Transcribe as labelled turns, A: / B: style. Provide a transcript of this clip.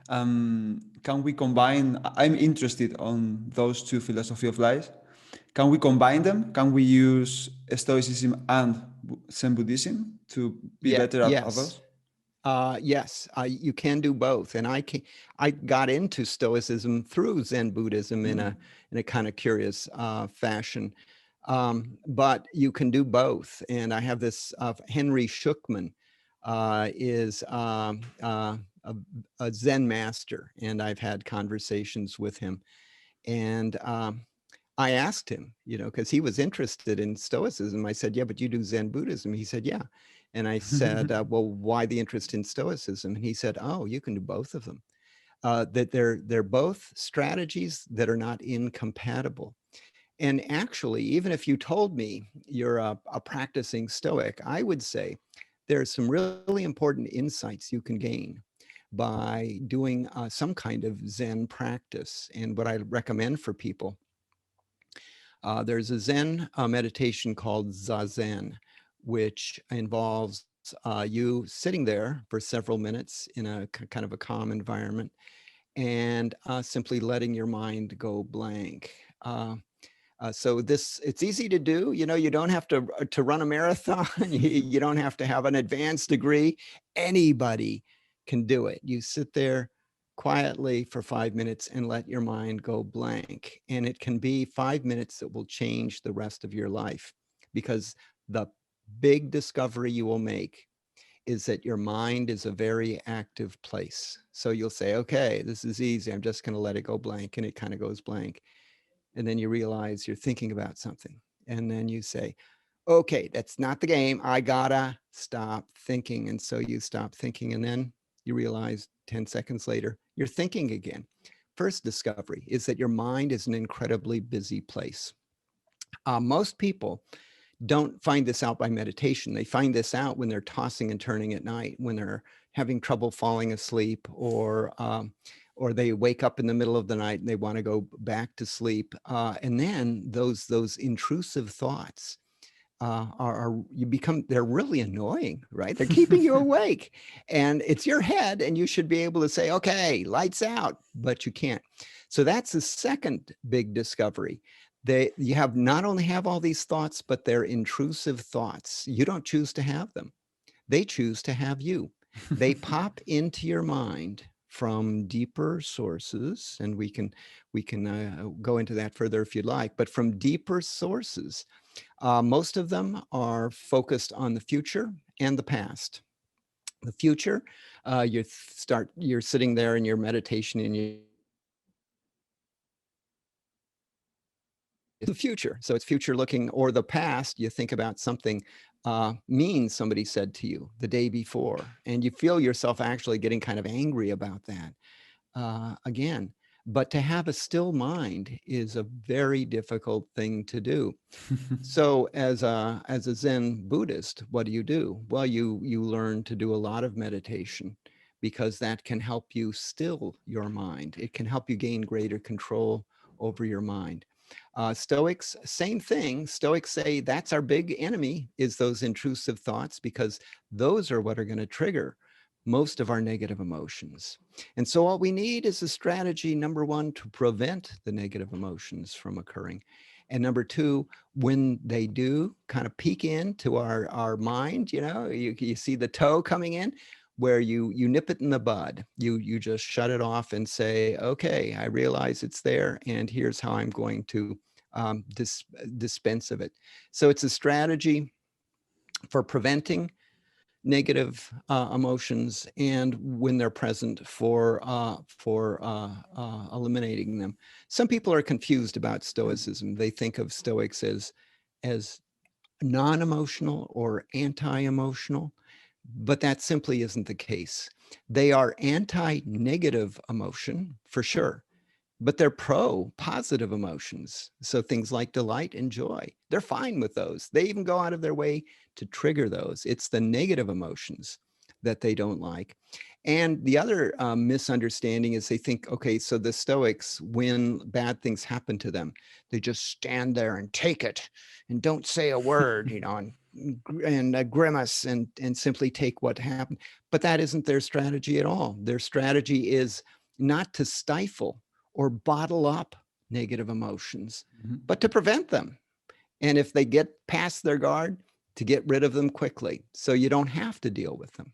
A: Can we combine? I'm interested on those two philosophy of life. Can we combine them? Can we use Stoicism and Zen Buddhism to be
B: Yeah,
A: better at
B: yes.
A: those?
B: Yes, you can do both. And I got into Stoicism through Zen Buddhism in a kind of curious fashion. But you can do both. And I have this Henry Schuckman is a Zen master, and I've had conversations with him. And I asked him, because he was interested in Stoicism. I said, yeah, but you do Zen Buddhism. He said, yeah. And I said, well, why the interest in Stoicism? And he said, oh, you can do both of them. That they're both strategies that are not incompatible. And actually, even if you told me you're a practicing Stoic, I would say there's some really important insights you can gain by doing some kind of Zen practice. And what I recommend for people, there's a Zen meditation called Zazen, which involves you sitting there for several minutes in a kind of a calm environment and simply letting your mind go blank. So it's easy to do. You don't have to run a marathon. You don't have to have an advanced degree. Anybody can do it. You sit there quietly for 5 minutes and let your mind go blank. And it can be 5 minutes that will change the rest of your life, because the big discovery you will make is that your mind is a very active place. So you'll say, okay, this is easy. I'm just going to let it go blank. And it kind of goes blank. And then you realize you're thinking about something. And then you say, okay, that's not the game. I gotta stop thinking. And so you stop thinking. And then you realize 10 seconds later, you're thinking again. First discovery is that your mind is an incredibly busy place. Most people don't find this out by meditation. They find this out when they're tossing and turning at night, when they're having trouble falling asleep, or they wake up in the middle of the night and they want to go back to sleep. And then those intrusive thoughts they're really annoying, right? They're keeping you awake, and it's your head, and you should be able to say, okay, lights out, but you can't. So that's the second big discovery. You not only have all these thoughts, but they're intrusive thoughts. You don't choose to have them. They choose to have you. They pop into your mind from deeper sources, and we can go into that further if you'd like, but from deeper sources. Most of them are focused on the future and the past. The future, you're sitting there in your meditation and the future. So it's future looking, or the past, you think about something mean somebody said to you the day before, and you feel yourself actually getting kind of angry about that again. But to have a still mind is a very difficult thing to do. So as a Zen Buddhist, what do? Well, you learn to do a lot of meditation, because that can help you still your mind. It can help you gain greater control over your mind. Stoics, same thing. Stoics say that's our big enemy, is those intrusive thoughts, because those are what are going to trigger most of our negative emotions. And so what we need is a strategy, number one, to prevent the negative emotions from occurring. And number two, when they do kind of peek into our mind, you see the toe coming in, where you nip it in the bud. You just shut it off and say, okay, I realize it's there, and here's how I'm going to dispense of it. So it's a strategy for preventing negative emotions, and when they're present, for eliminating them. Some people are confused about Stoicism. They think of Stoics as non-emotional or anti-emotional, but that simply isn't the case. They are anti-negative emotion, for sure, but they're pro-positive emotions. So things like delight and joy, they're fine with those. They even go out of their way to trigger those. It's the negative emotions that they don't like. And the other misunderstanding is they think, okay, so the Stoics, when bad things happen to them, they just stand there and take it and don't say a word, you know, and grimace and simply take what happened. But that isn't their strategy at all. Their strategy is not to stifle or bottle up negative emotions, but to prevent them. And if they get past their guard, to get rid of them quickly, so you don't have to deal with them.